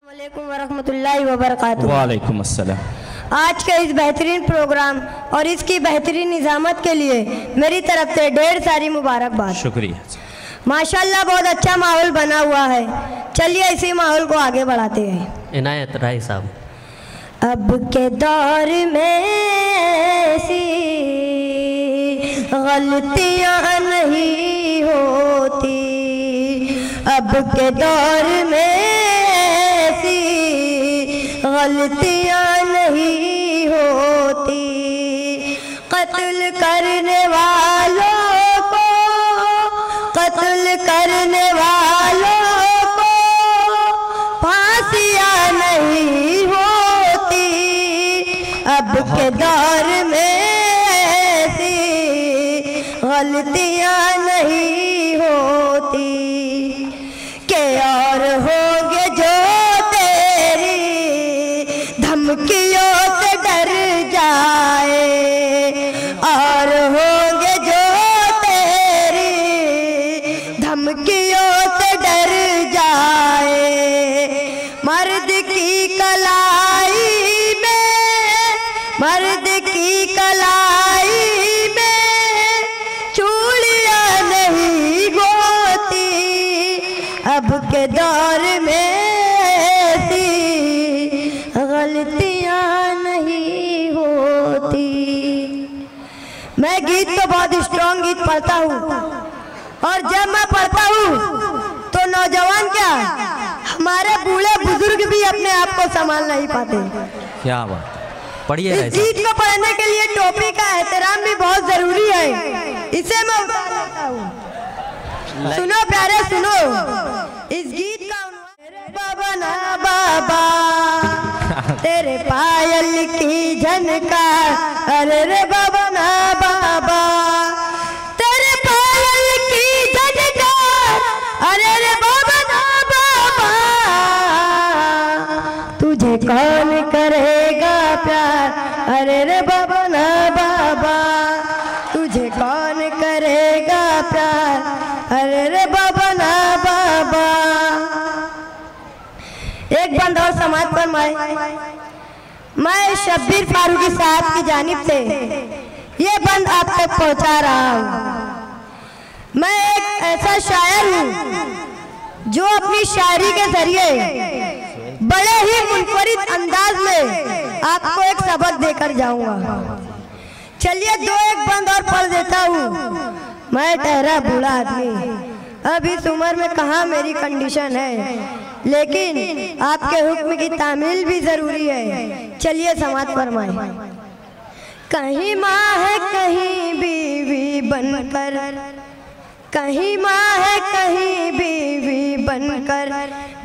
वालेकुम वरहमतुल्लाहि वबरकातुहू। वालेकुम अस्सलाम। आज के इस बेहतरीन प्रोग्राम और इसकी बेहतरीन निज़ामत के लिए मेरी तरफ से ढेर सारी मुबारकबाद। शुक्रिया। माशाल्लाह बहुत अच्छा माहौल बना हुआ है। चलिए इसी माहौल को आगे बढ़ाते हैं। इनायत राय साहब। अब के दौर में ऐसी गलतियां नहीं होती, अब के दौर में ऐसी गलतियां नहीं होती। कत्ल करने वालों को, कत्ल करने वालों को फांसियां नहीं होती। अब के दौर में ऐसी गलतियां नहीं होती कि और होंगे जो तेरी धमकियों से डर जाए, और होंगे जो तेरी धमकियों से डर जाए। मर्द की कलाई में, मर्द की कलाई में चूड़ियां नहीं होती। अब के दौर में ऐसी गलतियां नहीं होती। मैं गीत तो बहुत स्ट्रॉन्ग गीत पढ़ता हूँ, और जब मैं पढ़ता हूँ तो नौजवान क्या हमारे बूढ़े बुजुर्ग भी अपने आप को संभाल नहीं पाते। क्या बात, पढ़िए। इस गीत को पढ़ने के लिए टोपी का एहतराम भी बहुत जरूरी है। इसे मैं उतार लेता हूँ। सुनो प्यारे सुनो, इस गीत का बाबा ना बाबा तेरे पायल की झनकार, अरे रे बाबा ना बाबा तेरे पायल की झनकार, अरे रे बाबा ना बाबा तुझे कौन करेगा प्यार, अरे रे बाबा ना बाबा तुझे कौन करेगा प्यार, अरे रे बाबा ना बाबा। एक बंद और समाज पर मैं शब्बीर फारूकी साहब की जानिब से ये बंद आप तक पहुंचा रहा हूँ। मैं एक ऐसा शायर हूँ जो अपनी शायरी के जरिए बड़े ही मुनफरिद अंदाज में आपको एक सबक देकर जाऊंगा। चलिए दो एक बंद और पढ़ देता हूँ। मैं ठहरा बूढ़ा आदमी, अब इस उम्र में कहाँ मेरी कंडीशन है, लेकिन आपके हुक्म की तामील भी जरूरी है। चलिए समाज फरमाए। कहीं माँ है कहीं बीवी बनकर, कहीं माँ है कहीं बीवी बनकर,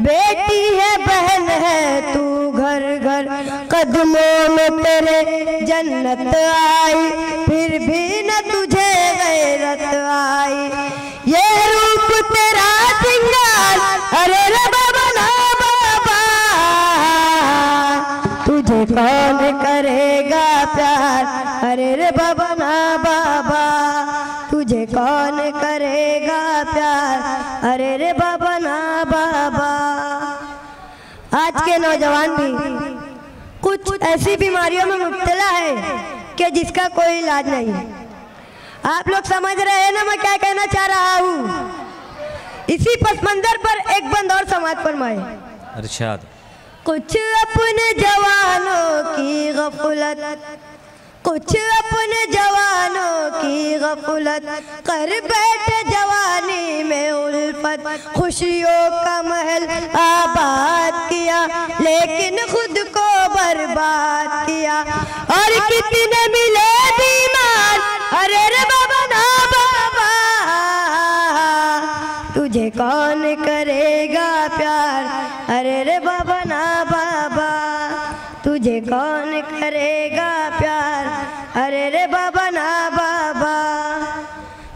बेटी है बहन है तू घर घर, कदमों में तेरे जन्नत आई, फिर भी न तुझे गैरत आई। ये रूप तेरा सिंगार, अरे रे बाबा ना बाबा तुझे कौन करेगा प्यार, अरे रे बाबा ना बाबा तुझे कौन करेगा प्यार, अरे रे बाबा ना बाबा। आज के नौजवान भी कुछ ऐसी बीमारियों में मुब्तला है कि जिसका कोई इलाज नहीं। आप लोग समझ रहे हैं ना मैं क्या कहना चाह रहा हूँ। इसी पस मंजर पर एक बंद और समाज फरमाए। इरशाद। कुछ अपने जवानों की गफलत, कुछ अपने जवानों की गफलत, कर बैठे जवानी में उल्फत, खुशियों का महल आबाद किया लेकिन खुद को बर्बाद किया। और कितने मिले बीमार, अरे रे बाबा ना बाबा तुझे कौन करेगा प्यार, अरे रे बाबा ना बाबा तुझे कौन करेगा प्यार, अरे रे बाबा ना बाबा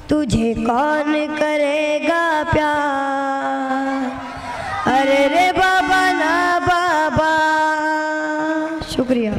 तुझे कौन करेगा प्यार, अरे रे बाबा ना बाबा। शुक्रिया।